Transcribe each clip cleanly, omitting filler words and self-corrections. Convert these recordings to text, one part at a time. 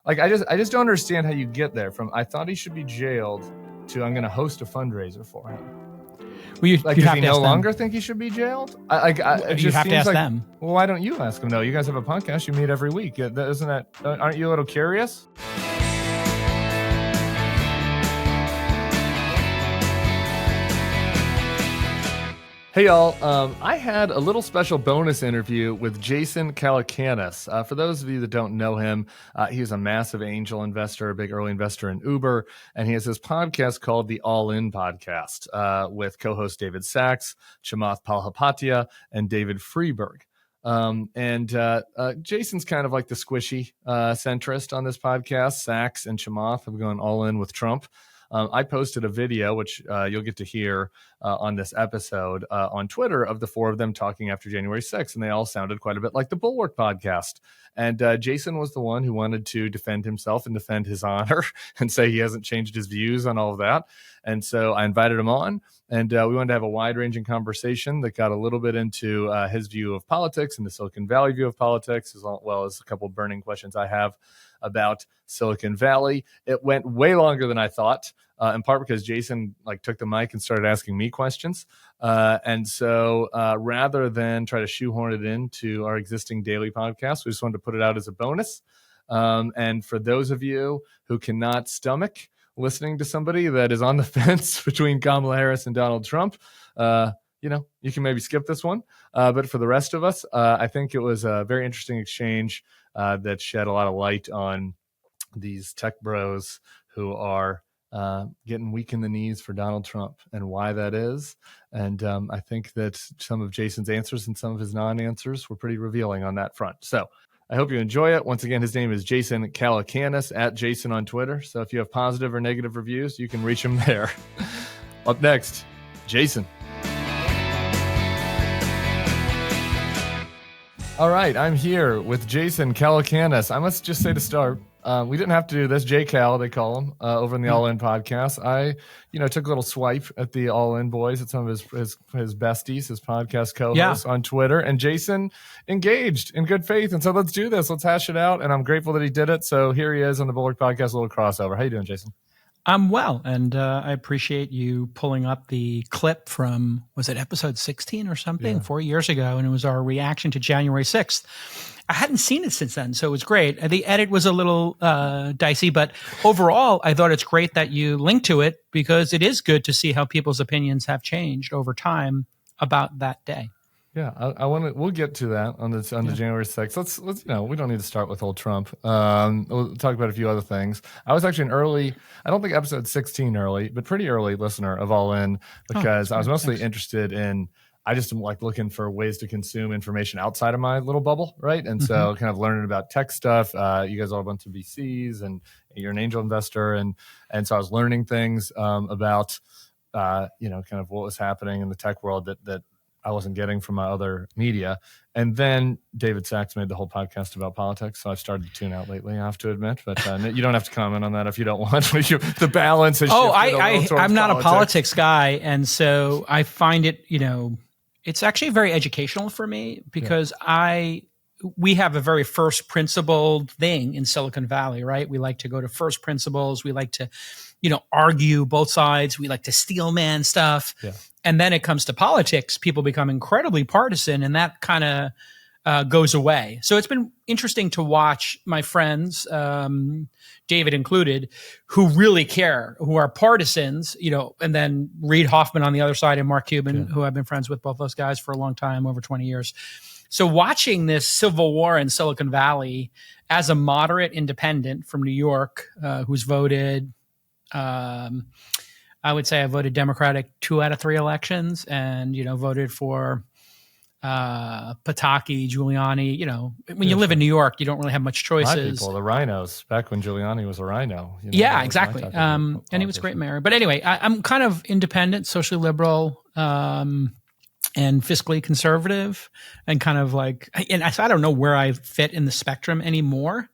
Like, I just don't understand how you get there from I thought he should be jailed to I'm going to host a fundraiser for him. Well, does he no longer think he should be jailed? It just have to ask them. Well, why don't you ask him? No, you guys have a podcast. You meet every week. Aren't you a little curious? Hey, y'all. I had a little special bonus interview with Jason Calacanis. For those of you that don't know him, he is a massive angel investor, a big early investor in Uber, and he has this podcast called the All In Podcast with co-host David Sacks, Chamath Palihapitiya, and David Freeberg. Jason's kind of like the squishy centrist on this podcast. Sacks and Chamath have gone all in with Trump. I posted a video, which you'll get to hear on this episode on Twitter, of the four of them talking after January 6th, and they all sounded quite a bit like the Bulwark podcast. And Jason was the one who wanted to defend himself and defend his honor and say he hasn't changed his views on all of that. And so I invited him on, and we wanted to have a wide-ranging conversation that got a little bit into his view of politics and the Silicon Valley view of politics, as well as a couple of burning questions I have about Silicon Valley. It went way longer than I thought, in part because Jason took the mic and started asking me questions. And so rather than try to shoehorn it into our existing daily podcast, we just wanted to put it out as a bonus. And for those of you who cannot stomach listening to somebody that is on the fence between Kamala Harris and Donald Trump, you can maybe skip this one. But for the rest of us, I think it was a very interesting exchange that shed a lot of light on these tech bros who are getting weak in the knees for Donald Trump and why that is. And I think that some of Jason's answers and some of his non-answers were pretty revealing on that front. So I hope you enjoy it. Once again, his name is Jason Calacanis, at Jason on Twitter. So if you have positive or negative reviews, you can reach him there. Up next, Jason. All right, I'm here with Jason Calacanis. I must just say to start, we didn't have to do this. J-Cal, they call him, over in the All In podcast. I, took a little swipe at the All In boys, at some of his besties, his podcast co-hosts on Twitter, and Jason engaged in good faith. And so let's do this. Let's hash it out. And I'm grateful that he did it. So here he is on the Bulwark podcast, a little crossover. How you doing, Jason? I'm well, and I appreciate you pulling up the clip from, was it episode 16 or something, 4 years ago, and it was our reaction to January 6th. I hadn't seen it since then, so it was great. The edit was a little dicey, but overall, I thought it's great that you linked to it, because it is good to see how people's opinions have changed over time about that day. Yeah, I want to. We'll get to that on the January 6th. Let's we don't need to start with old Trump. We'll talk about a few other things. I was actually an early, I don't think episode 16 early, but pretty early listener of All In, because I was mostly interested in. I just am looking for ways to consume information outside of my little bubble, right? And so kind of learning about tech stuff. You guys all went to VCs, and you're an angel investor, and so I was learning things about kind of what was happening in the tech world that I wasn't getting from my other media. And then David Sacks made the whole podcast about politics, so I've started to tune out lately, I have to admit. But you don't have to comment on that if you don't want. The balance has shifted I'm not a politics guy, and so I find it, it's actually very educational for me, because we have a very first principled thing in Silicon Valley, right? We like to go to first principles. We like to, argue both sides. We like to steel man stuff. Yeah. And then it comes to politics, people become incredibly partisan, and that kind of goes away. So it's been interesting to watch my friends, David included, who really care, who are partisans, and then Reid, Hoffman on the other side, and Mark Cuban, who I've been friends with both those guys for a long time, over 20 years. So watching this civil war in Silicon Valley as a moderate independent from New York, who's voted, I would say I voted Democratic 2 out of 3 elections, and, voted for Pataki, Giuliani. When you live in New York, you don't really have much choices. My people, the rhinos, back when Giuliani was a rhino. Yeah, exactly. And he was a great mayor. But anyway, I'm kind of independent, socially liberal, and fiscally conservative, and kind of and I don't know where I fit in the spectrum anymore.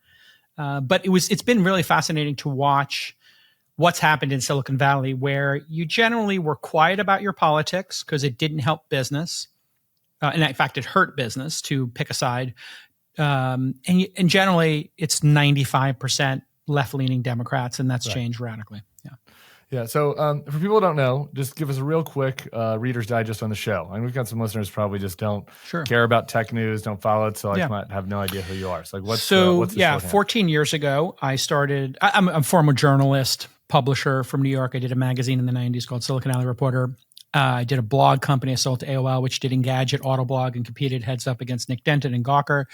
But it's been really fascinating to watch what's happened in Silicon Valley, where you generally were quiet about your politics because it didn't help business. And in fact, it hurt business, to pick a side. And generally it's 95% left-leaning Democrats, and that's changed radically. Yeah. Yeah. So for people who don't know, just give us a real quick Reader's Digest on the show. And we've got some listeners probably just don't care about tech news, don't follow it, so might have no idea who you are. So what's the 14 years ago, I started. I'm a former journalist, publisher from New York. I did a magazine in the 90s called Silicon Alley Reporter. I did a blog company I sold to AOL, which did Engadget, Autoblog, and competed heads up against Nick Denton and Gawker.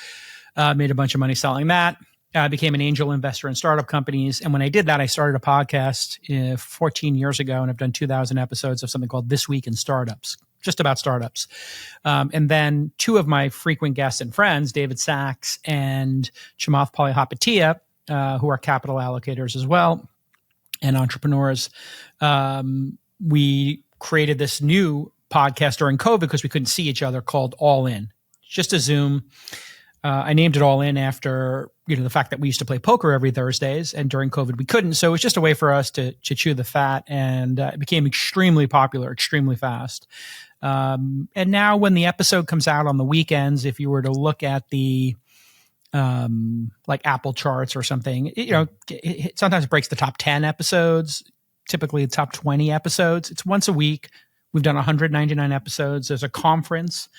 Made a bunch of money selling that. I became an angel investor in startup companies. And when I did that, I started a podcast 14 years ago, and I've done 2,000 episodes of something called This Week in Startups, just about startups. And then two of my frequent guests and friends, David Sacks and Chamath Palihapitiya, who are capital allocators as well and entrepreneurs, we created this new podcast during COVID because we couldn't see each other called All In, just a Zoom. I named it All In after, the fact that we used to play poker every Thursdays, and during COVID we couldn't. So it was just a way for us to chew the fat, and it became extremely popular, extremely fast. And now when the episode comes out on the weekends, if you were to look at the like Apple charts or something, it sometimes breaks the top 10 episodes, typically the top 20 episodes. It's once a week. We've done 199 episodes. There's a conference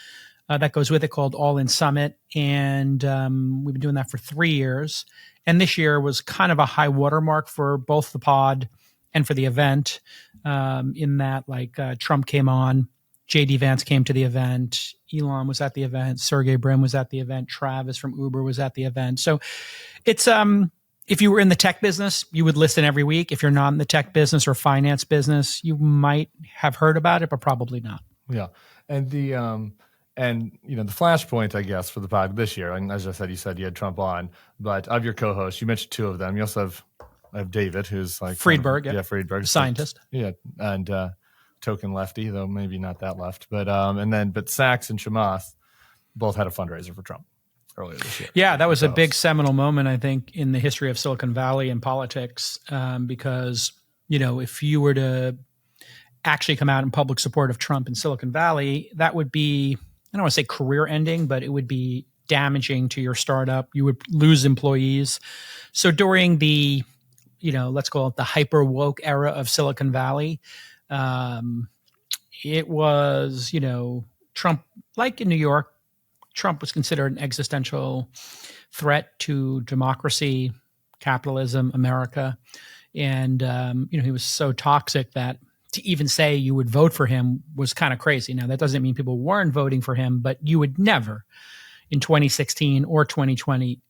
that goes with it called All In Summit. And we've been doing that for 3 years. And this year was kind of a high watermark for both the pod and for the event, in that Trump came on, JD Vance came to the event, Elon was at the event, Sergey Brin was at the event, Travis from Uber was at the event. So it's if you were in the tech business, you would listen every week. If you're not in the tech business or finance business, you might have heard about it, but probably not. Yeah. And the flashpoint, I guess, for the pod this year, and as I said, you said you had Trump on, but of your co-hosts, you mentioned two of them. You also have David, who's like Friedberg, Friedberg, scientist, and token lefty, though maybe not that left, but Sacks and Chamath both had a fundraiser for Trump earlier this year. Yeah, that was a big seminal moment, I think, in the history of Silicon Valley and politics, because if you were to actually come out in public support of Trump in Silicon Valley, that would be, I don't want to say career ending, but it would be damaging to your startup. You would lose employees. So during the, let's call it the hyper woke era of Silicon Valley, it was, Trump, like in New York, Trump was considered an existential threat to democracy, capitalism, America. And, he was so toxic that to even say you would vote for him was kind of crazy. Now, that doesn't mean people weren't voting for him, but you would never in 2016 or 2020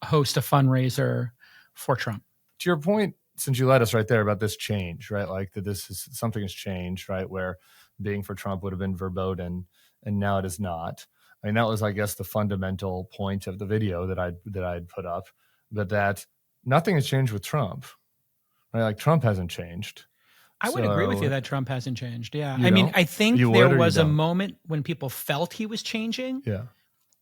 host a fundraiser for Trump. To your point, since you led us right there about this change, right? Like that something has changed, right? Where being for Trump would have been verboten and now it is not. I mean, that was, I guess, the fundamental point of the video that I'd put up, but that nothing has changed with Trump, right? Like Trump hasn't changed. I would agree with you that Trump hasn't changed. Yeah. I mean, I think there was a moment when people felt he was changing. Yeah.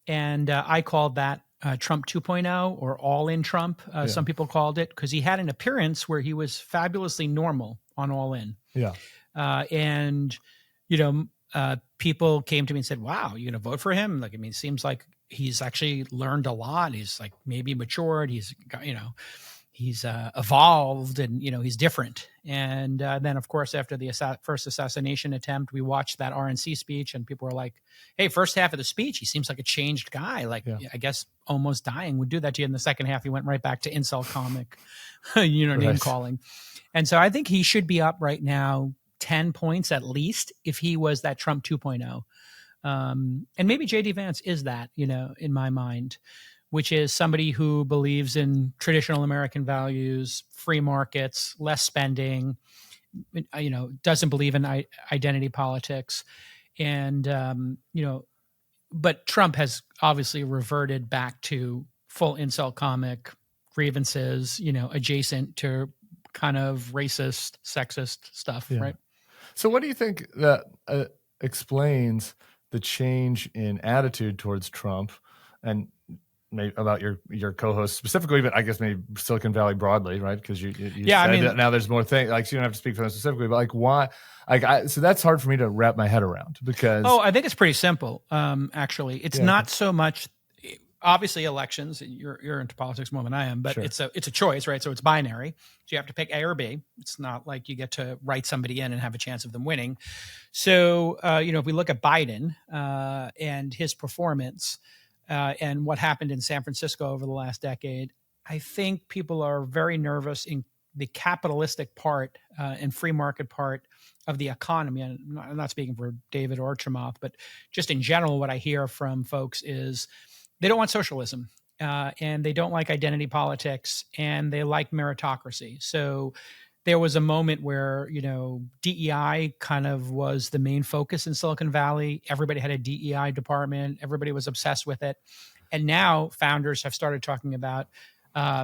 And I called that Trump 2.0 or All In Trump. Some people called it, because he had an appearance where he was fabulously normal on All In. Yeah. People came to me and said, wow, you're going to vote for him? Like, I mean, it seems like he's actually learned a lot. He's like maybe matured. He's got, he's evolved and, he's different. And then, of course, after the first assassination attempt, we watched that RNC speech and people were like, hey, first half of the speech, he seems like a changed guy. Like, I guess almost dying would do that to you. In the second half, he went right back to incel comic, name calling. And so I think he should be up right now 10 points at least if he was that Trump 2.0. And maybe JD Vance is that, in my mind, which is somebody who believes in traditional American values, free markets, less spending, doesn't believe in identity politics. And, but Trump has obviously reverted back to full incel comic grievances, adjacent to kind of racist, sexist stuff, right? So what do you think that explains the change in attitude towards Trump, and maybe about your co-host specifically, but I guess maybe Silicon Valley broadly, right? Because you said that now there's more things, like, so you don't have to speak for them specifically, but like why? So that's hard for me to wrap my head around, because I think it's pretty simple. Actually, it's not so much. obviously elections, you're into politics more than I am, but Sure. it's a choice, right? So it's binary. So you have to pick A or B. It's not like you get to write somebody in and have a chance of them winning. So, if we look at Biden and his performance and what happened in San Francisco over the last decade, I think people are very nervous in the capitalistic part and free market part of the economy. And I'm not speaking for David or Chamath, but just in general, what I hear from folks is they don't want socialism and they don't like identity politics and they like meritocracy. So there was a moment where, DEI kind of was the main focus in Silicon Valley. Everybody had a DEI department. Everybody was obsessed with it. And now founders have started talking about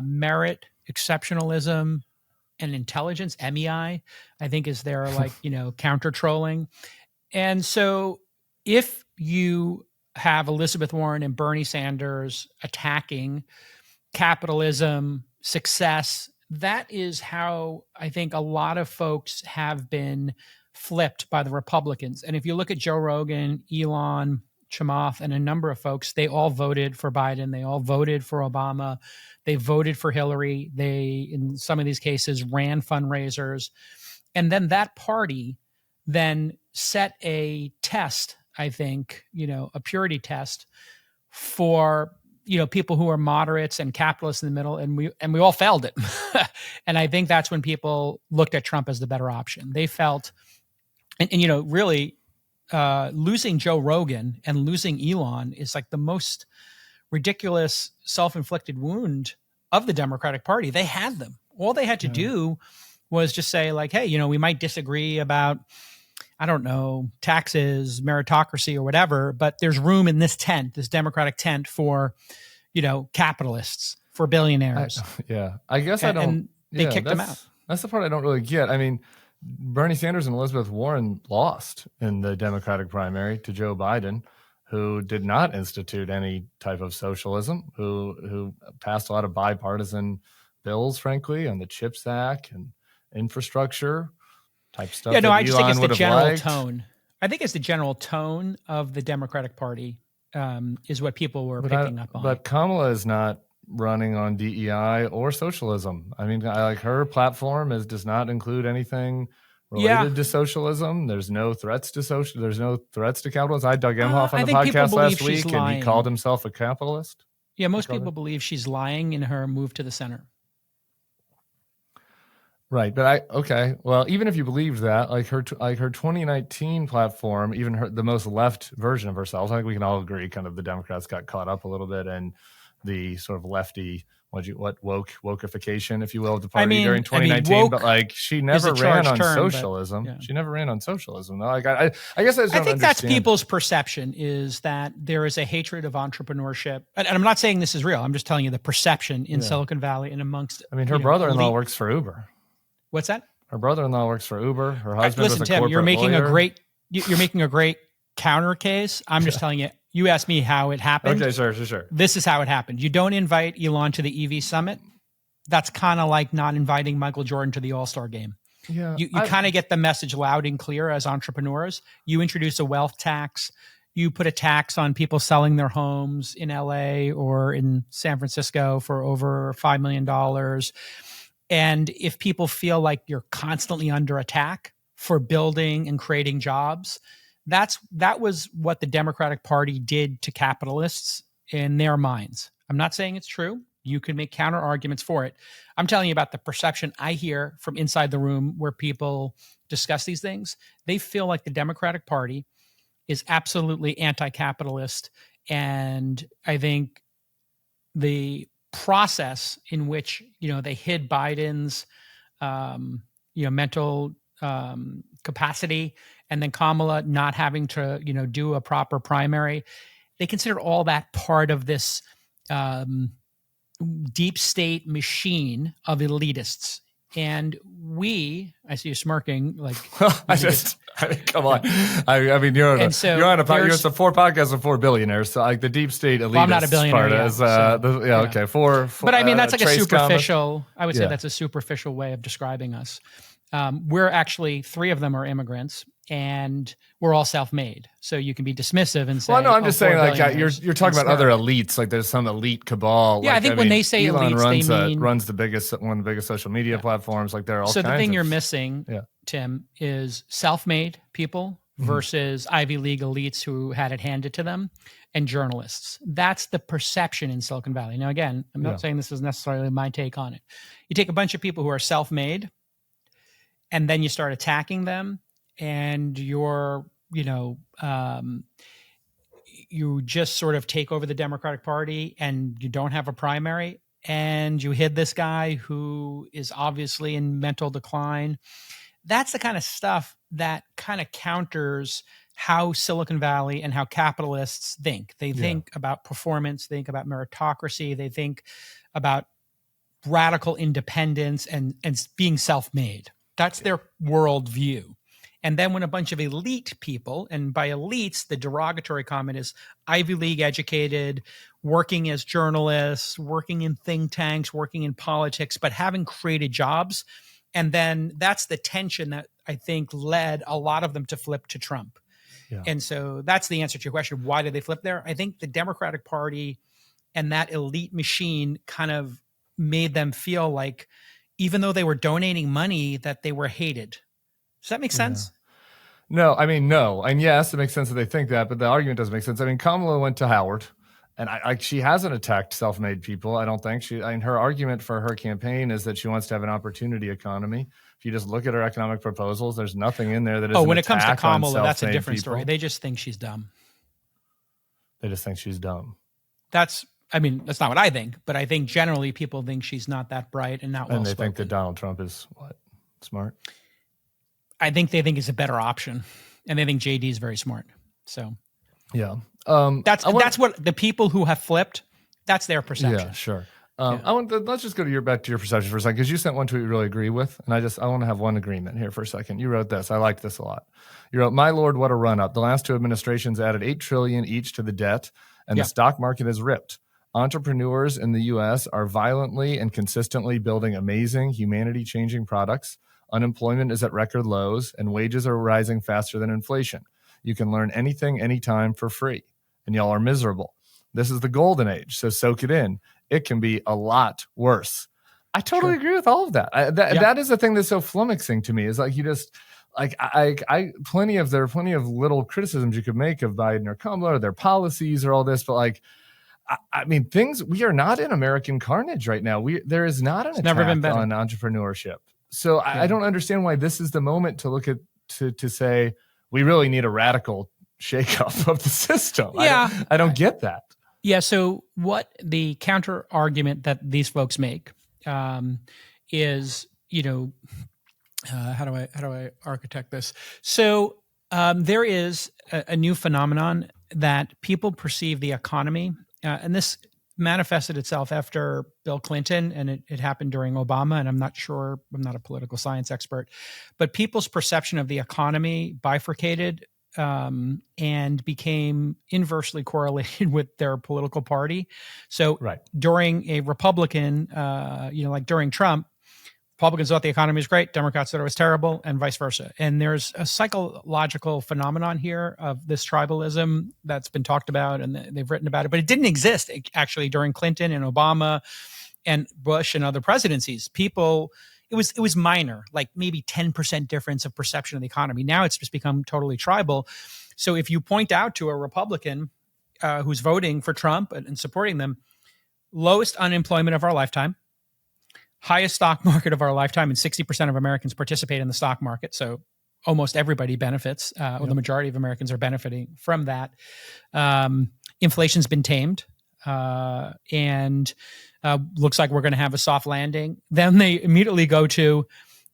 merit, exceptionalism, and intelligence. MEI, I think, is their counter trolling. And so if you have Elizabeth Warren and Bernie Sanders attacking capitalism, success, that is how I think a lot of folks have been flipped by the Republicans. And if you look at Joe Rogan, Elon, Chamath, and a number of folks, they all voted for Biden. They all voted for Obama. They voted for Hillary. They, in some of these cases, ran fundraisers. And then that party then set a test, I think, a purity test for, people who are moderates and capitalists in the middle. And we all failed it. And I think that's when people looked at Trump as the better option. They felt, and really losing Joe Rogan and losing Elon is like the most ridiculous self-inflicted wound of the Democratic Party. They had them. All they had to do was just say like, hey, we might disagree about, I don't know, taxes, meritocracy or whatever, but there's room in this tent, this Democratic tent for, capitalists, for billionaires. I guess and they kicked them out. That's the part I don't really get. I mean, Bernie Sanders and Elizabeth Warren lost in the Democratic primary to Joe Biden, who did not institute any type of socialism, who passed a lot of bipartisan bills, frankly, on the CHIPS Act and infrastructure type stuff. Yeah, no, I just think it's Elon the general liked. tone. I think it's the general tone of the Democratic Party is what people were picking up on. But Kamala is not running on DEI or socialism. I mean, her platform does not include anything related to socialism. There's no threats to social. There's no threats to capitalism. I dug Emhoff on the podcast last week, and he called himself a capitalist. Yeah, most people believe she's lying in her move to the center. Right, but well, even if you believed that, like her 2019 platform, even the most left version of herself, I think we can all agree, kind of the Democrats got caught up a little bit in the sort of lefty, wokeification, if you will, of the party during 2019. But like, she never ran on socialism. She never ran on socialism. Though. Like, I guess I think that's people's perception is that there is a hatred of entrepreneurship, and I'm not saying this is real. I'm just telling you the perception in Silicon Valley and amongst. I mean, her brother-in-law works for Uber. What's that? Her brother-in-law works for Uber. Her husband was a Tim, corporate you're making lawyer. You're making a great counter case. I'm just telling you. You asked me how it happened. Okay, sure. This is how it happened. You don't invite Elon to the EV summit. That's kind of like not inviting Michael Jordan to the All-Star game. Yeah, you kind of get the message loud and clear as entrepreneurs. You introduce a wealth tax. You put a tax on people selling their homes in LA or in San Francisco for over $5 million. And if people feel like you're constantly under attack for building and creating jobs, that was what the Democratic Party did to capitalists in their minds. I'm not saying it's true. You can make counter arguments for it. I'm telling you about the perception I hear from inside the room where people discuss these things. They feel like the Democratic Party is absolutely anti-capitalist. And I think the process in which, they hid Biden's, mental capacity, and then Kamala not having to, do a proper primary, they consider all that part of this deep state machine of elitists. And I see you smirking, like come on. I mean, you're on a podcast. It's a 4 podcasts of 4 billionaires. So like the deep state elitist I'm not a billionaire. Okay. But I mean, that's like a superficial. Comment. I would say that's a superficial way of describing us. We're actually 3 of them are immigrants. and we're all self-made. So you can be dismissive and say, well, no, I'm just saying, like, you're talking about smart. other elites. Like, there's some elite cabal. Yeah, like, I think when they say Elon elites, they mean runs one of the biggest social media platforms. Like, there are all so kinds the thing of, you're missing, Tim, is self-made people versus Ivy League elites who had it handed to them, and journalists. That's the perception in Silicon Valley. Now, again, I'm not saying this is necessarily my take on it. You take a bunch of people who are self-made, and then you start attacking them, and you're, you just sort of take over the Democratic Party, and you don't have a primary, and you hid this guy who is obviously in mental decline. That's the kind of stuff that kind of counters how Silicon Valley and how capitalists think. They think about performance, they think about meritocracy, they think about radical independence and being self-made. That's their worldview. And then when a bunch of elite people, and by elites, the derogatory comment is Ivy League educated, working as journalists, working in think tanks, working in politics, but having created jobs. And then that's the tension that I think led a lot of them to flip to Trump. Yeah. And so that's the answer to your question. Why did they flip there? I think the Democratic Party and that elite machine kind of made them feel like, even though they were donating money, that they were hated. Does that make sense? No, I mean, no. And yes, it makes sense that they think that, but the argument doesn't make sense. I mean, Kamala went to Howard, and she hasn't attacked self-made people. I don't think her argument for her campaign is that she wants to have an opportunity economy. If you just look at her economic proposals, there's nothing in there that is when it comes to Kamala, that's a different story. They just think she's dumb. They just think she's dumb. That's not what I think, but I think generally people think she's not that bright and not well spoken. And they think that Donald Trump is what? Smart? I think they think it's a better option, and they think JD is very smart. So, yeah, that's what the people who have flipped. That's their perception. Yeah, sure. Let's just go back to your perception for a second, because you sent one tweet you really agree with, and I want to have one agreement here for a second. You wrote this. I liked this a lot. You wrote, "My Lord, what a run up! The last two administrations added $8 trillion each to the debt, and the stock market is ripped. Entrepreneurs in the U.S. are violently and consistently building amazing, humanity-changing products. Unemployment is at record lows, and wages are rising faster than inflation. You can learn anything, anytime for free, and y'all are miserable. This is the golden age, so soak it in. It can be a lot worse." I totally agree with all of that. That is the thing that's so flummoxing to me, is like, you just like, there are plenty of little criticisms you could make of Biden or Kamala or their policies or all this, but like, I mean, we are not in American carnage right now. There is not an attack on entrepreneurship. So I don't understand why this is the moment to look at, to say, we really need a radical shakeup of the system. Yeah. I don't get that. Yeah. So what the counter argument that these folks make is, how do I architect this? So there is a new phenomenon that people perceive the economy, and this manifested itself after Bill Clinton, and it happened during Obama. And I'm not a political science expert, but people's perception of the economy bifurcated and became inversely correlated with their political party. So during a Republican, like during Trump, Republicans thought the economy was great, Democrats thought it was terrible, and vice versa. And there's a psychological phenomenon here of this tribalism that's been talked about, and they've written about it, but it didn't exist actually during Clinton and Obama and Bush and other presidencies. It was minor, like maybe 10% difference of perception of the economy. Now it's just become totally tribal. So if you point out to a Republican who's voting for Trump and supporting them, lowest unemployment of our lifetime, highest stock market of our lifetime, and 60% of Americans participate in the stock market. So almost everybody benefits, or the majority of Americans are benefiting from that. Inflation's been tamed, and looks like we're going to have a soft landing. Then they immediately go to,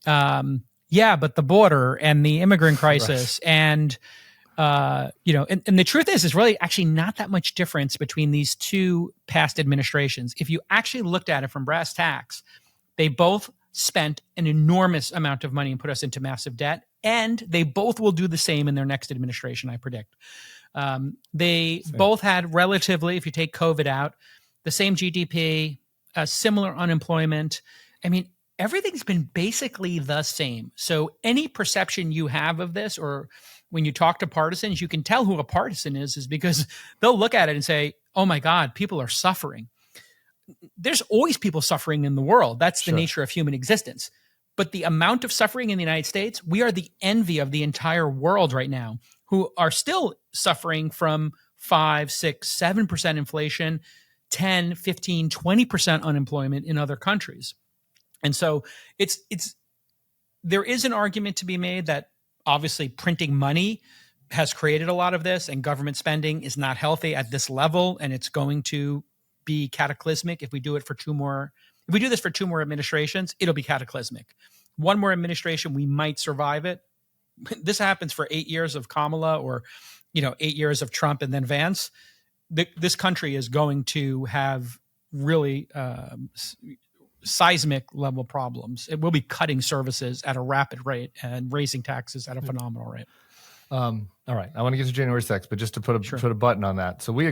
but the border and the immigrant crisis, and the truth is really actually not that much difference between these two past administrations. If you actually looked at it from brass tacks, they both spent an enormous amount of money and put us into massive debt, and they both will do the same in their next administration, I predict. They both had relatively, if you take COVID out, the same GDP, similar unemployment. I mean, everything's been basically the same. So any perception you have of this, or when you talk to partisans, you can tell who a partisan is because they'll look at it and say, oh my God, people are suffering. There's always people suffering in the world. That's the nature of human existence. But the amount of suffering in the United States, we are the envy of the entire world right now, who are still suffering from 5, 6, 7% inflation, 10, 15, 20% unemployment in other countries. And so there is an argument to be made that obviously printing money has created a lot of this, and government spending is not healthy at this level, and it's going to be cataclysmic if we do it for if we do this for 2 more administrations, it'll be cataclysmic. 1 more administration, we might survive it. This happens for 8 years of Kamala, or 8 years of Trump and then Vance. This country is going to have really seismic level problems. It will be cutting services at a rapid rate and raising taxes at a phenomenal rate. All right. I want to get to January 6th, but just to put a button on that. So we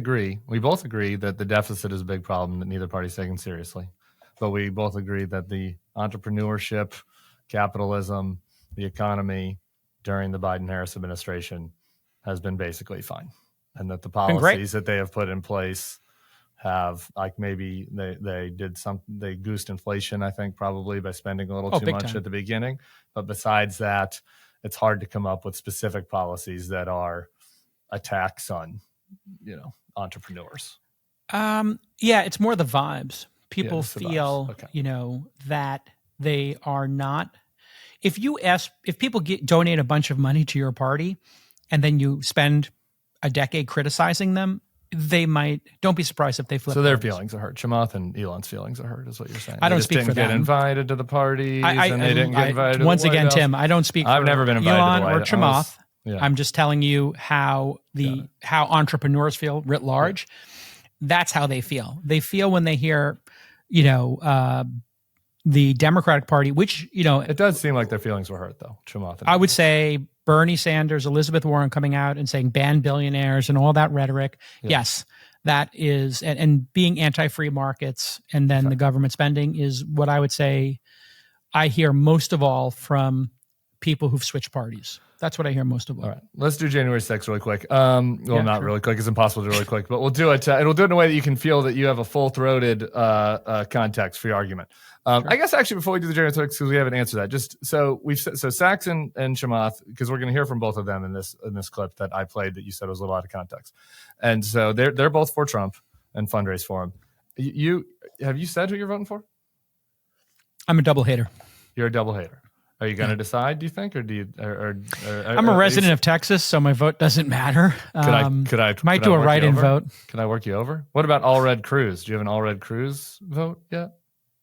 both agree that the deficit is a big problem that neither party is taking seriously. But we both agree that the entrepreneurship, capitalism, the economy during the Biden-Harris administration has been basically fine. And that the policies that they have put in place have, like, maybe they goosed inflation, I think, probably by spending a little too much at the beginning. But besides that, it's hard to come up with specific policies that are attacks on, entrepreneurs. It's more the vibes. People feel, that they are not. If people donate a bunch of money to your party and then you spend a decade criticizing them, don't be surprised if they flip. So their feelings are hurt. Chamath and Elon's feelings are hurt, is what you're saying. I don't speak for them. They didn't get invited to the parties, and they didn't get invited to the Once White again, House. Tim, I don't speak for I've never been invited Elon to the White or Chamath. House. I'm just telling you how entrepreneurs feel writ large. That's how they feel. They feel when they hear, the Democratic Party, which, it does seem like their feelings were hurt, though. Chamath. I would say Bernie Sanders, Elizabeth Warren coming out and saying ban billionaires and all that rhetoric. Yeah. Yes, that is, and being anti-free markets and then the government spending is what I would say I hear most of all from people who've switched parties. That's what I hear most of all. All right, let's do January 6th really quick. Not really quick. It's impossible to do really quick, but we'll do it. And we'll do it in a way that you can feel that you have a full-throated context for your argument. I guess actually before we do the January 6th, because we haven't answered that, just so Sacks and Chamath, because we're going to hear from both of them in this clip that I played that you said was a little out of context, and so they're both for Trump and fundraise for him. Have you said who you're voting for? I'm a double hater. You're a double hater. Are you going to decide, do you think, or do you? I'm a resident of Texas, so my vote doesn't matter. Could I might do a write-in vote? Can I work you over? What about All Red Cruz? Do you have an All Red Cruz vote yet?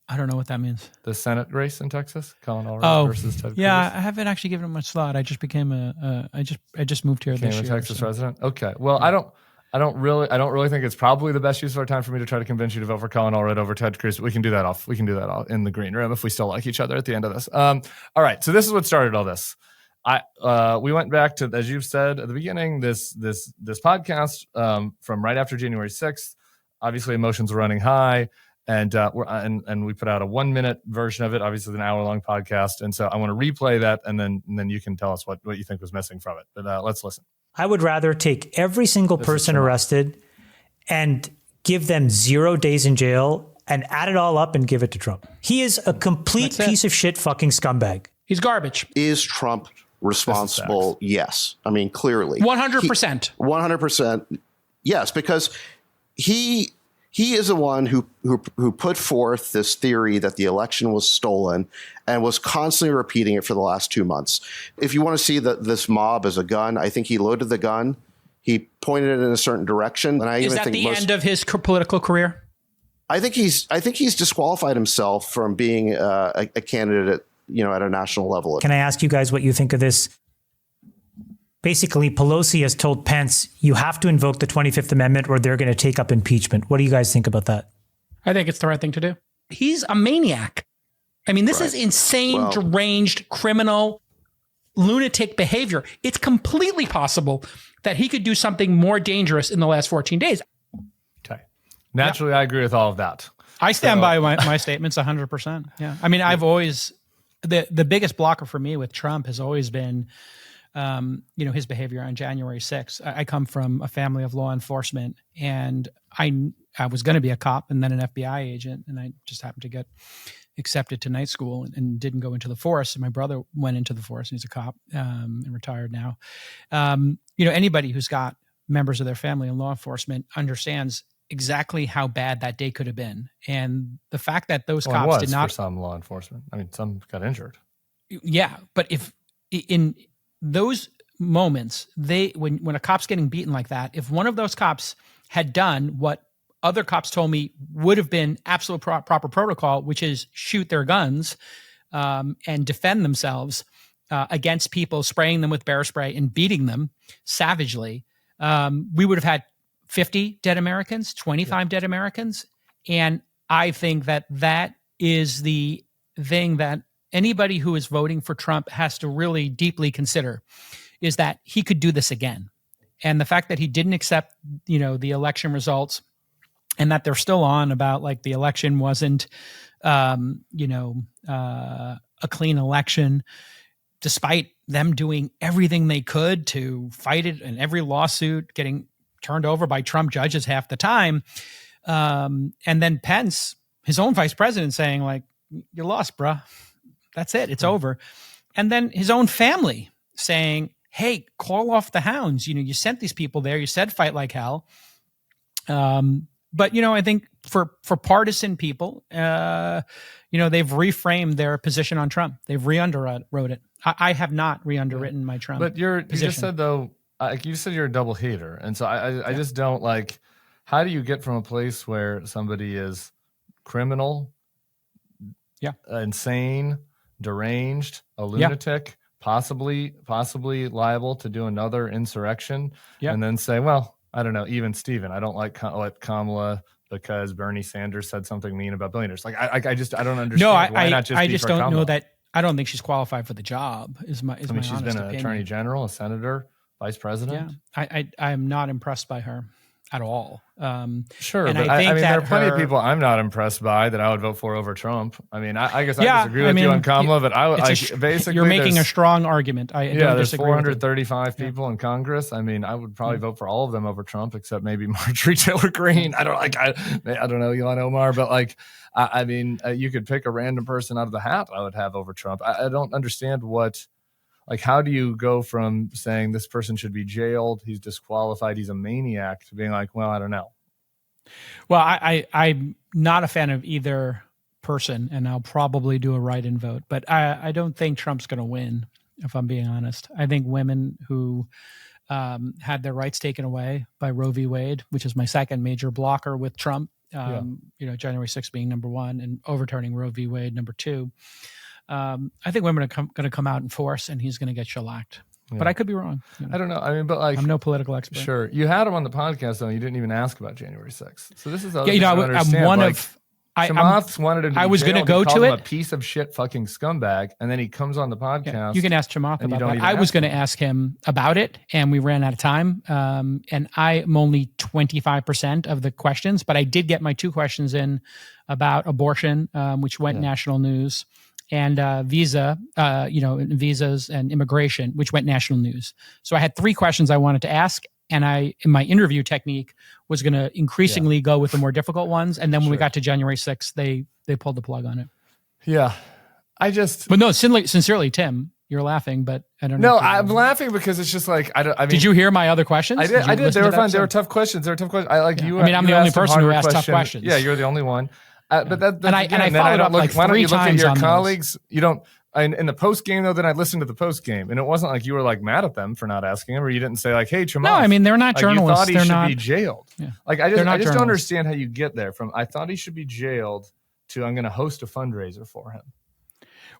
I don't know what that means. The Senate race in Texas, Colin Allred versus Ted Cruz. Yeah, I haven't actually given it much thought. I just became I just moved here this year. Texas resident. Okay, well, I don't really think it's probably the best use of our time for me to try to convince you to vote for Colin Allred over Ted Cruz. We can do that all in the green room if we still like each other at the end of this. All right. So this is what started all this. We went back to, as you've said at the beginning, this podcast from right after January 6th. Obviously, emotions were running high, and we put out a 1-minute version of it. Obviously, it's an hour-long podcast, and so I want to replay that, and then you can tell us what you think was missing from it. But let's listen. I would rather take every single person arrested and give them 0 days in jail and add it all up and give it to Trump. He is a complete piece of shit fucking scumbag. He's garbage. Is Trump responsible? Yes. I mean, clearly. 100%. 100%. Yes, because he is the one who put forth this theory that the election was stolen and was constantly repeating it for the last 2 months. If you want to see this mob as a gun, I think he loaded the gun. He pointed it in a certain direction. And is that the end of his political career? I think he's disqualified himself from being a candidate at a national level. Can I ask you guys what you think of this? Basically, Pelosi has told Pence, you have to invoke the 25th Amendment or they're going to take up impeachment. What do you guys think about that? I think it's the right thing to do. He's a maniac. I mean, this is insane, deranged, criminal, lunatic behavior. It's completely possible that he could do something more dangerous in the last 14 days. Okay. Naturally, I agree with all of that. I stand by my statements 100%. Yeah. I mean, I've always, the biggest blocker for me with Trump has always been, his behavior on January 6th. I come from a family of law enforcement, and I was going to be a cop and then an FBI agent, and I just happened to get accepted to night school and didn't go into the force. And my brother went into the force, and he's a cop and retired now. Anybody who's got members of their family in law enforcement understands exactly how bad that day could have been. And the fact that those cops did not, for some law enforcement, I mean, some got injured. Yeah. But if in those moments, when a cop's getting beaten like that, if one of those cops had done what other cops told me would have been absolute proper protocol, which is shoot their guns and defend themselves against people, spraying them with bear spray and beating them savagely, we would have had 50 dead Americans, 25 dead Americans. And I think that is the thing that anybody who is voting for Trump has to really deeply consider, is that he could do this again. And the fact that he didn't accept, the election results, and that they're still on about like the election wasn't, a clean election, despite them doing everything they could to fight it, and every lawsuit getting turned over by Trump judges half the time. And then Pence, his own vice president, saying like, you lost, bruh. That's it. It's over. And then his own family saying, hey, call off the hounds. You sent these people there. You said fight like hell. But, I think for partisan people, they've reframed their position on Trump. They've re-underwrote it. I have not re-underwritten my Trump But you position. just said, though, you said you're a double hater. And so I just don't like, how do you get from a place where somebody is criminal, insane, deranged, a lunatic, possibly liable to do another insurrection, and then say, well, I don't know, even Steven, I don't like Kamala because Bernie Sanders said something mean about billionaires. Like, I don't understand. No, why not just I be just for don't Kamala? know that. I don't think she's qualified for the job. Is my she's honest been an opinion. attorney general, a senator, vice president. Yeah, I'm not impressed by her at all. Sure, and but I think there are plenty of people I'm not impressed by that I would vote for over Trump. I mean, I guess I disagree with you on Kamala, but basically you're making a strong argument. There's 435 people in Congress. I mean, I would probably vote for all of them over Trump, except maybe Marjorie Taylor Greene. I don't know Elon Omar, but you could pick a random person out of the hat I would have over Trump. I don't understand how do you go from saying this person should be jailed, he's disqualified, he's a maniac, to being like, well, I don't know. Well, I'm not a fan of either person, and I'll probably do a write-in vote. But I don't think Trump's going to win, if I'm being honest. I think women who had their rights taken away by Roe v. Wade, which is my second major blocker with Trump, January 6th being number one, and overturning Roe v. Wade number two. I think women are going to come out in force, and he's going to get shellacked. Yeah. But I could be wrong. I don't know. I mean, but I'm no political expert. Sure, you had him on the podcast, though. You didn't even ask about January 6th. So this is I'm one of. Chamath wanted him to I was going to go to it. A piece of shit, fucking scumbag, and then he comes on the podcast. Yeah, you can ask Chamath about that. I was going to ask him about it, and we ran out of time. And I'm only 25% of the questions, but I did get my 2 questions in about abortion, which went national news. And visas and immigration, which went national news. So I had 3 questions I wanted to ask, and in my interview technique, was going to increasingly go with the more difficult ones. And then when we got to January 6th, they pulled the plug on it. Yeah, But no, sincerely, Tim, you're laughing, but I don't know. No, I'm laughing because it's just like, Did you hear my other questions? I did. They were fun. They were tough questions. I'm the only person who asked tough questions. Yeah, you're the only one. But I followed up like 3 times on those. Why don't you look at your colleagues? You don't. In the post game, though, then I'd listen to the post game, and it wasn't like you were like mad at them for not asking him, or you didn't say like, "Hey, Chamath." No, I mean they're not journalists. You thought he should be jailed. Yeah. Like I just don't understand how you get there from I thought he should be jailed to I'm going to host a fundraiser for him.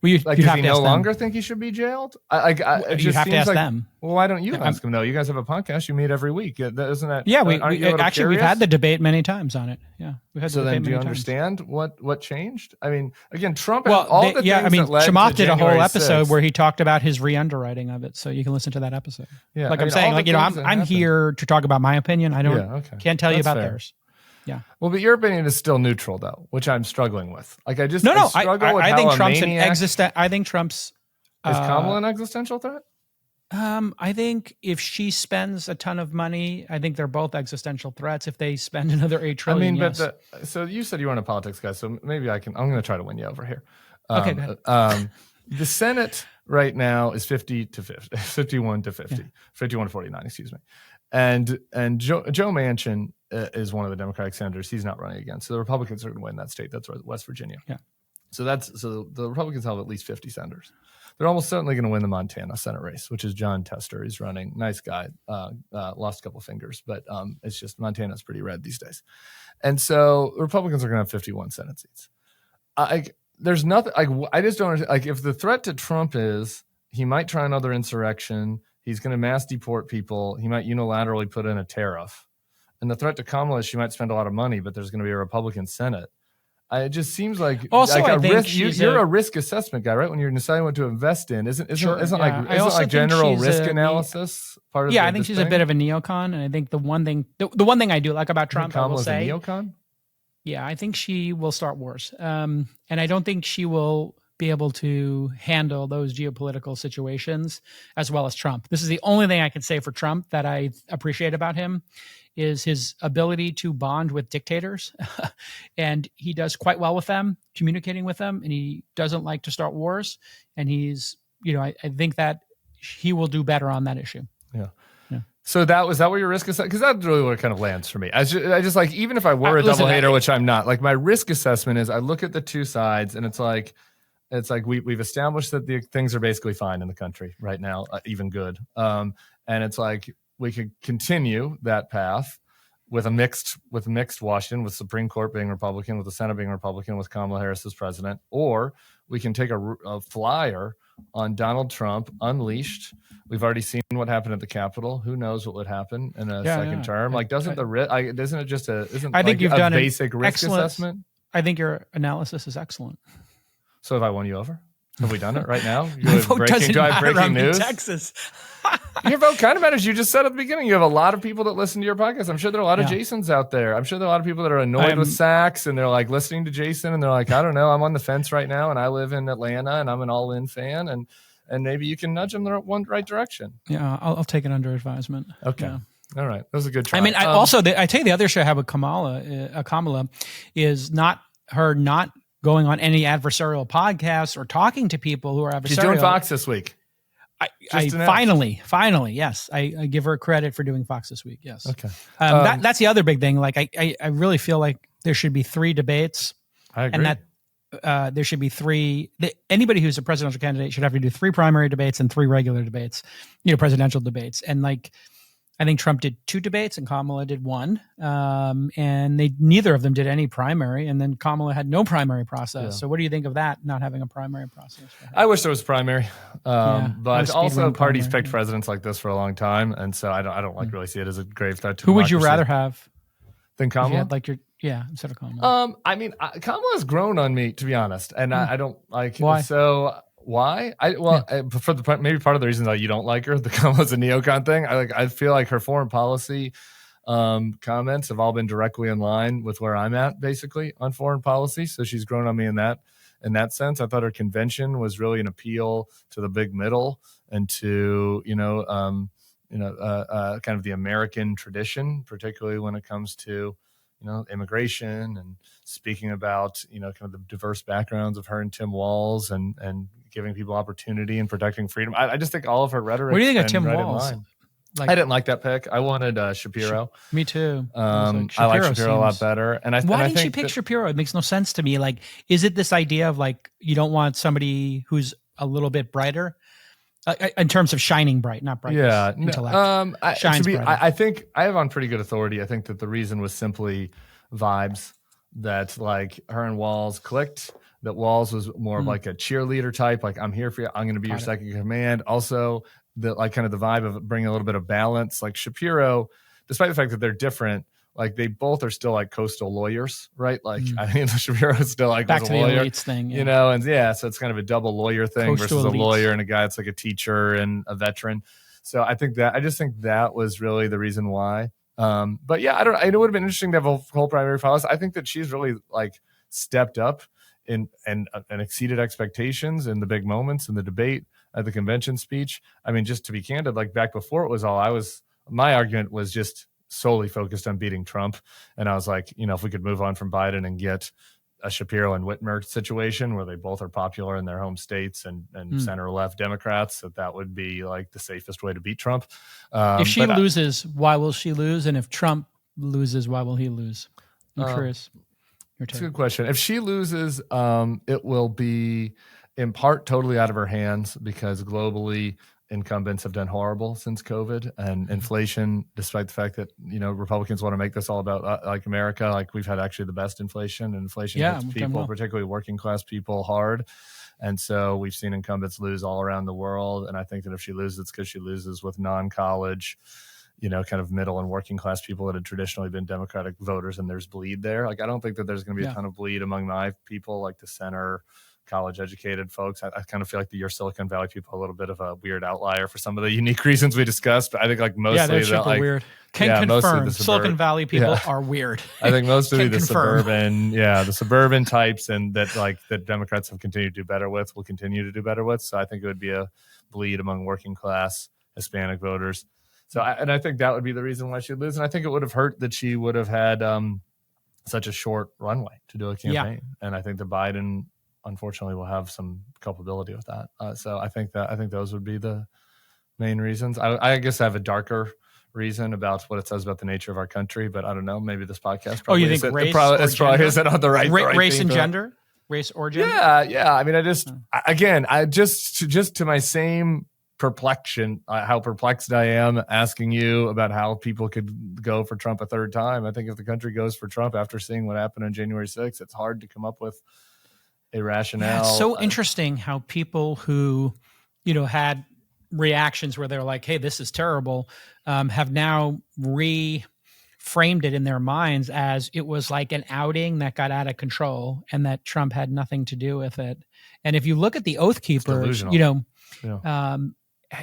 Well, does he no longer think he should be jailed? You have to ask them. Well, why don't you ask him though? You guys have a podcast. You meet every week, isn't that? Yeah, we've had the debate many times on it. Yeah, we've had. So the then, do you understand what changed? I mean, again, Trump. Chamath did a whole episode where he talked about his re-underwriting of it. So you can listen to that episode. Yeah, I'm saying, I'm here to talk about my opinion. Can't tell you about theirs. Yeah. Well, but your opinion is still neutral, though, which I'm struggling with. Like, I No. struggle with I how think a Trump's maniac- I think Trump's. Is Kamala an existential threat? I think if she spends a ton of money, I think they're both existential threats. If they spend another $8 trillion, yes. So you said you weren't a politics guy, so maybe I'm going to try to win you over here. Okay, go ahead. The Senate right now is 51 to 50, 51 to 49, excuse me. And Joe Manchin is one of the Democratic senators. He's not running again. So the Republicans are going to win that state. That's West Virginia. Yeah. So the Republicans have at least 50 senators. They're almost certainly going to win the Montana Senate race, which is John Tester. He's running. Nice guy. Lost a couple fingers, but it's just Montana's pretty red these days. And so the Republicans are going to have 51 Senate seats. There's nothing. I just don't understand. Like, if the threat to Trump is he might try another insurrection, he's going to mass deport people, he might unilaterally put in a tariff, and the threat to Kamala is she might spend a lot of money, but there's going to be a Republican Senate. It just seems like also like I think risk, you're a risk assessment guy, right? When you're deciding what to invest in, isn't like general risk analysis part of? Yeah, I think she's a bit of a neocon, and I think the one thing I do like about Trump, I will say, a neocon. Yeah, I think she will start wars, and I don't think she will be able to handle those geopolitical situations as well as Trump. This is the only thing I can say for Trump that I appreciate about him, is his ability to bond with dictators. And he does quite well with them, communicating with them, and he doesn't like to start wars. And he's, I think that he will do better on that issue. Yeah. So was that what your risk assessment? Because that's really what kind of lands for me. I just like, even if I were a double hater, which I'm not, like, my risk assessment is I look at the two sides, and it's like we've established that the things are basically fine in the country right now, even good. And it's like we could continue that path with a mixed Washington, with Supreme Court being Republican, with the Senate being Republican, with Kamala Harris as president, or we can take a flyer on Donald Trump unleashed. We've already seen what happened at the Capitol. Who knows what would happen in a second term? Like, isn't it just I think you've done a basic risk assessment? I think your analysis is excellent. So have I won you over? Have we done it right now? Do I have breaking news? Texas. Your vote kind of matters. You just said at the beginning, you have a lot of people that listen to your podcast. I'm sure there are a lot of Jasons out there. I'm sure there are a lot of people that are annoyed with Sacks, and they're like listening to Jason, and they're like, I don't know, I'm on the fence right now, and I live in Atlanta, and I'm an all-in fan, and maybe you can nudge them the right direction. Yeah, I'll take it under advisement. Okay. Yeah. All right. That was a good try. I mean, I take the other issue I have with Kamala is not going on any adversarial podcasts or talking to people who are adversarial. She's doing Fox this week. I finally, yes. I give her credit for doing Fox this week. Yes. Okay. That's the other big thing. Like, I really feel like there should be 3 debates. I agree. And that there should be 3. Anybody who's a presidential candidate should have to do 3 primary debates and 3 regular debates, presidential debates. And like, I think Trump did 2 debates and Kamala did 1. And neither of them did any primary. And then Kamala had no primary process. Yeah. So what do you think of that, not having a primary process? I wish there was primary. But also parties picked presidents like this for a long time. And so I don't really see it as a grave threat to Who would you rather have than Kamala? Instead of Kamala. I mean, Kamala's grown on me, to be honest. And I don't like, why? So why? Maybe part of the reason that you don't like her, the Kamala's a neocon thing. I feel like her foreign policy comments have all been directly in line with where I'm at, basically, on foreign policy. So she's grown on me in that sense. I thought her convention was really an appeal to the big middle and to kind of the American tradition, particularly when it comes to immigration and speaking about, kind of the diverse backgrounds of her and Tim Walz and giving people opportunity and protecting freedom. I just think all of her rhetoric. What do you think of Tim Walz? I didn't like that pick. I wanted Shapiro. Me too. I like Shapiro a lot better. Why didn't you pick Shapiro? It makes no sense to me. Like, is it this idea of like, you don't want somebody who's a little bit brighter? In terms of shining bright, not bright. Yeah. Intellect. I think I have on pretty good authority. I think that the reason was simply vibes, that like her and Walz clicked, that Walz was more of like a cheerleader type. Like, I'm here for you. I'm going to be your second in command. Also, like kind of the vibe of bringing a little bit of balance. Like Shapiro, despite the fact that they're different, like they both are still like coastal lawyers, right? Like I mean, Shapiro is still like back was to a lawyer, the elites thing, so it's kind of a double lawyer thing coastal versus elites. A lawyer and a guy that's like a teacher and a veteran. So I just think that was really the reason why. But yeah, I don't. It would have been interesting to have a whole primary policy. I think that she's really like stepped up and exceeded expectations in the big moments in the debate at the convention speech. I mean, just to be candid, like back before it was all, my argument was just solely focused on beating Trump, and I was like, if we could move on from Biden and get a Shapiro and Whitmer situation where they both are popular in their home states and center left Democrats, that would be like the safest way to beat Trump. If she loses, why will she lose? And if Trump loses, why will he lose? I'm curious. That's a good question. If she loses, it will be in part totally out of her hands because globally incumbents have done horrible since COVID and inflation, despite the fact that, Republicans want to make this all about like America, like we've had actually the best inflation, and inflation hits people, particularly working class people, hard. And so we've seen incumbents lose all around the world. And I think that if she loses, it's because she loses with non-college, kind of middle and working class people that had traditionally been Democratic voters, and there's bleed there. Like, I don't think that there's going to be a ton of bleed among my people, like the center college educated folks. I kind of feel like your Silicon Valley people are a little bit of a weird outlier for some of the unique reasons we discussed, but I think like mostly they're super weird. Can confirm Silicon Valley people are weird. I think mostly the suburban types, and that Democrats have continued to do better with, will continue to do better with. So I think it would be a bleed among working class Hispanic voters. So I think that would be the reason why she'd lose. And I think it would have hurt that she would have had such a short runway to do a campaign. Yeah. And I think that Biden, unfortunately, will have some culpability with that. So I think those would be the main reasons. I guess I have a darker reason about what it says about the nature of our country, but I don't know. Maybe this podcast probably you think race probably isn't on the right race and gender, race or gender. Yeah. I mean, I just to my same perplexion, how perplexed I am asking you about how people could go for Trump a third time. I think if the country goes for Trump after seeing what happened on January 6th, it's hard to come up with a rationale. Yeah, it's so interesting how people who, had reactions where they're like, hey, this is terrible, have now reframed it in their minds as it was like an outing that got out of control and that Trump had nothing to do with it. And if you look at the Oath Keepers,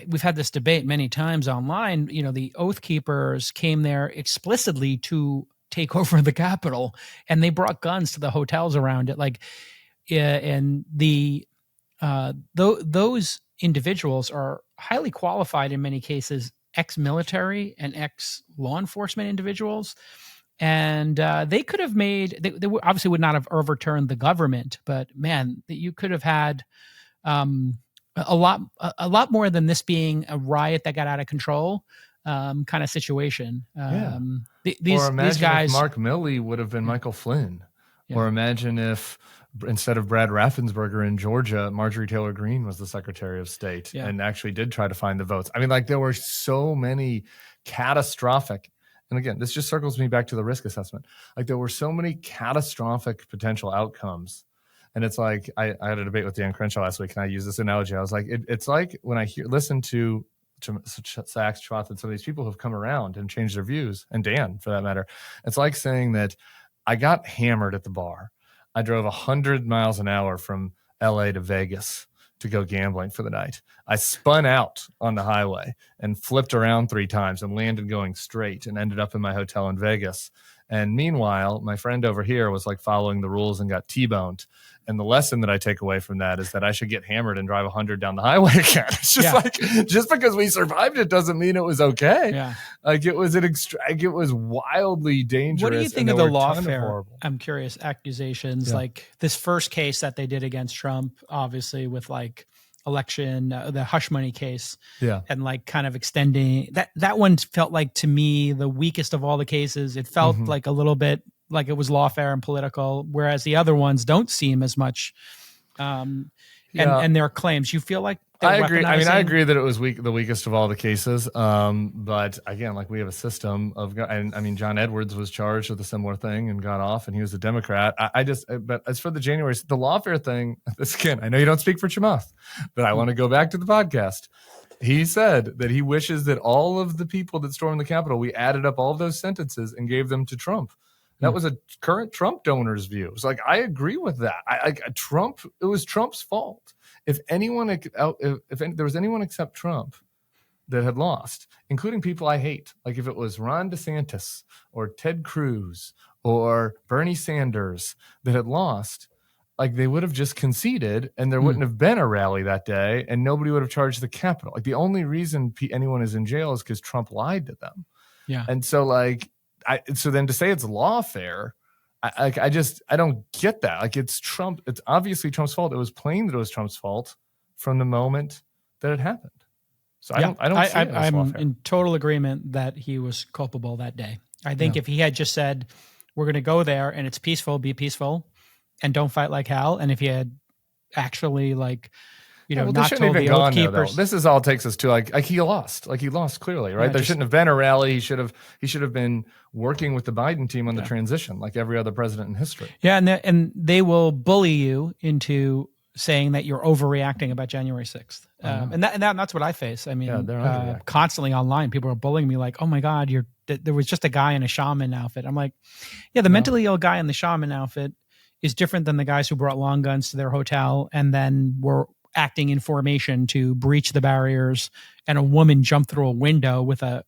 we've had this debate many times online, the Oath Keepers came there explicitly to take over the Capitol, and they brought guns to the hotels around it. And those individuals are highly qualified in many cases, ex-military and ex-law enforcement individuals. And they could have they obviously would not have overturned the government, but man, you could have had a lot more than this being a riot that got out of control kind of situation. These guys, if Mark Milley would have been Michael Flynn, or imagine if instead of Brad Raffensperger in Georgia, Marjorie Taylor Greene was the Secretary of State and actually did try to find the votes. I mean, like there were so many catastrophic, and again, this just circles me back to the risk assessment. Like there were so many catastrophic potential outcomes. And it's like, I had a debate with Dan Crenshaw last week, and I use this analogy. I was like, it's like when I listen to Sacks, Schwartz, and some of these people who've come around and changed their views, and Dan for that matter, it's like saying that I got hammered at the bar. I drove 100 miles an hour from LA to Vegas to go gambling for the night. I spun out on the highway and flipped around 3 times and landed going straight and ended up in my hotel in Vegas. And meanwhile, my friend over here was like following the rules and got T-boned. And the lesson that I take away from that is that I should get hammered and drive 100 down the highway again. It's just just because we survived it doesn't mean it was okay. Yeah. Like it was wildly dangerous. What do you think of the lawfare? I'm curious. Accusations like this first case that they did against Trump, obviously with like election, the hush money case, and like kind of extending that one felt like to me the weakest of all the cases. It felt like a little bit like it was lawfare and political, whereas the other ones don't seem as much. And their claims, you feel like I agree. I mean, I agree that it was the weakest of all the cases. But again, like we have a system of, and I mean, John Edwards was charged with a similar thing and got off, and he was a Democrat. But as for the lawfare thing, this again, I know you don't speak for Chamath, but I want to go back to the podcast. He said that he wishes that all of the people that stormed the Capitol, we added up all of those sentences and gave them to Trump. That was a current Trump donor's view. It's like, I agree with that. It was Trump's fault. If there was anyone except Trump that had lost, including people I hate. Like if it was Ron DeSantis or Ted Cruz or Bernie Sanders that had lost, like they would have just conceded and there wouldn't have been a rally that day and nobody would have charged the Capitol. Like the only reason anyone is in jail is because Trump lied to them. Yeah. And so so then to say it's lawfare, I don't get that. Like it's Trump. It's obviously Trump's fault. It was plain that it was Trump's fault from the moment that it happened. So I'm in total agreement that he was culpable that day. I think if he had just said, we're going to go there and it's peaceful, be peaceful and don't fight like hell. And if he had actually not told the oath keepers. This is all takes us to like he lost clearly, right? There shouldn't have been a rally. He should have been working with the Biden team on the transition like every other president in history. Yeah. And they will bully you into saying that you're overreacting about January 6th. And that's what I face. I mean, constantly online, people are bullying me like, oh my God, there was just a guy in a shaman outfit. I'm like, yeah, the mentally ill guy in the shaman outfit is different than the guys who brought long guns to their hotel and then were acting in formation to breach the barriers, and a woman jumped through a window with a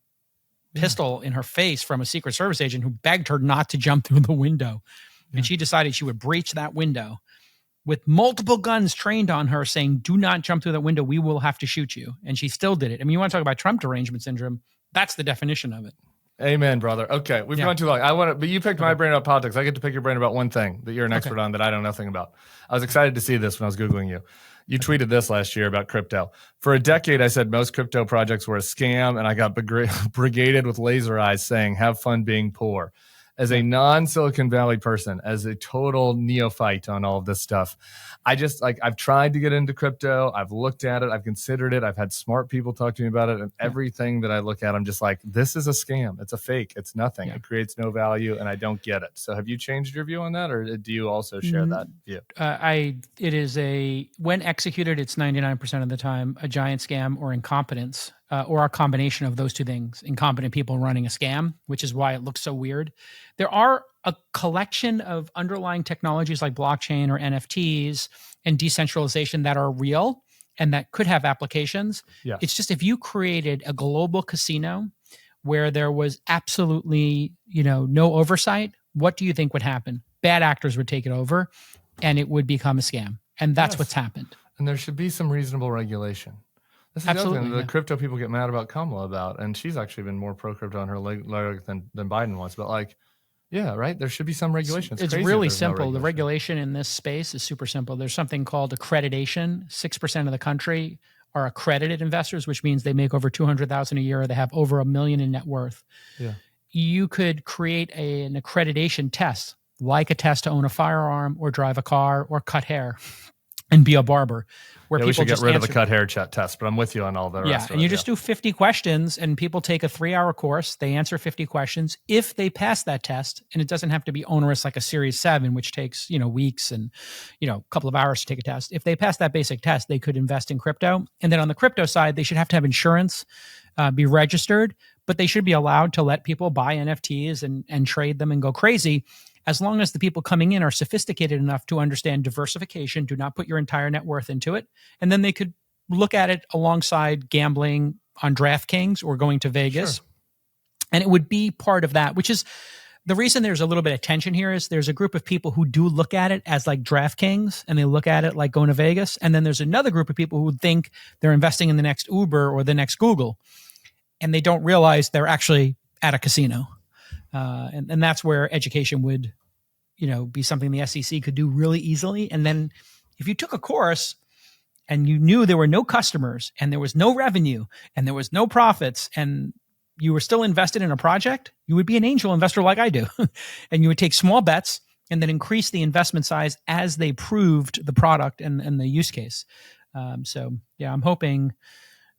pistol in her face from a Secret Service agent who begged her not to jump through the window. And she decided she would breach that window with multiple guns trained on her saying, do not jump through that window. We will have to shoot you. And she still did it. I mean, you want to talk about Trump derangement syndrome? That's the definition of it. Amen, brother. Okay, we've gone too long. But you picked my brain about politics. I get to pick your brain about one thing that you're an expert on that I know nothing about. I was excited to see this when I was Googling you. You tweeted this last year about crypto. For a decade, I said most crypto projects were a scam, and I got brigaded with laser eyes saying, have fun being poor. As a non-Silicon Valley person, as a total neophyte on all of this stuff, I've tried to get into crypto. I've looked at it. I've considered it. I've had smart people talk to me about it. And everything that I look at, I'm just like, this is a scam. It's a fake. It's nothing. It creates no value, and I don't get it. So have you changed your view on that, or do you also share that view? It is when executed, it's 99% of the time a giant scam or incompetence. Or a combination of those two things, incompetent people running a scam, which is why it looks so weird. There are a collection of underlying technologies like blockchain or NFTs and decentralization that are real and that could have applications. Yes. It's just if you created a global casino where there was absolutely, no oversight, what do you think would happen? Bad actors would take it over and it would become a scam. And that's what's happened. And there should be some reasonable regulation. This is absolutely the crypto people get mad about Kamala about, and she's actually been more pro-crypto on her leg than Biden was. But right? There should be some regulation. It's really simple. The regulation in this space is super simple. There's something called accreditation. 6% of the country are accredited investors, which means they make over $200,000 a year, or they have over $1 million in net worth. Yeah. You could create an accreditation test, like a test to own a firearm or drive a car or cut hair and be a barber. Where people we should just get rid of the cut hair test, but I'm with you on all the rest of it. And you just do 50 questions, and people take a 3-hour course. They answer 50 questions. If they pass that test, and it doesn't have to be onerous like a Series 7, which takes weeks and a couple of hours to take a test. If they pass that basic test, they could invest in crypto. And then on the crypto side, they should have to have insurance, be registered, but they should be allowed to let people buy NFTs and trade them and go crazy. As long as the people coming in are sophisticated enough to understand diversification, do not put your entire net worth into it. And then they could look at it alongside gambling on DraftKings or going to Vegas. Sure. And it would be part of that, which is the reason there's a little bit of tension here is there's a group of people who do look at it as like DraftKings, and they look at it like going to Vegas. And then there's another group of people who think they're investing in the next Uber or the next Google, and they don't realize they're actually at a casino. And that's where education would, be something the SEC could do really easily. And then if you took a course and you knew there were no customers and there was no revenue and there was no profits and you were still invested in a project, you would be an angel investor like I do. And you would take small bets and then increase the investment size as they proved the product and the use case. I'm hoping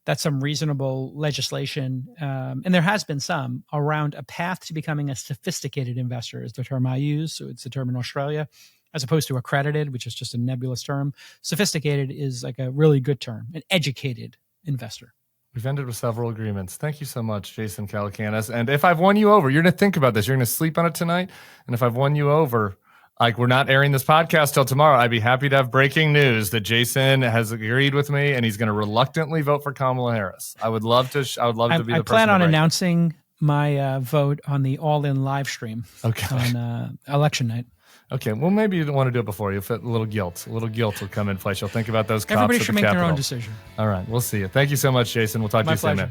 that's some reasonable legislation. And there has been some around a path to becoming a sophisticated investor is the term I use. So it's the term in Australia, as opposed to accredited, which is just a nebulous term. Sophisticated is like a really good term, an educated investor. We've ended with several agreements. Thank you so much, Jason Calacanis. And if I've won you over, you're going to think about this. You're going to sleep on it tonight. And if I've won you over, like we're not airing this podcast till tomorrow, I'd be happy to have breaking news that Jason has agreed with me and he's going to reluctantly vote for Kamala Harris. I would love to. I would love to be the person. I plan on announcing my vote on the all-in live stream. On election night. Okay, well, maybe you don't want to do it before. You'll feel a little guilt. A little guilt will come in place. You'll think about those cops. Everybody should make Capitol. their own decision. All right, we'll see you. Thank you so much, Jason. We'll talk to you soon, man.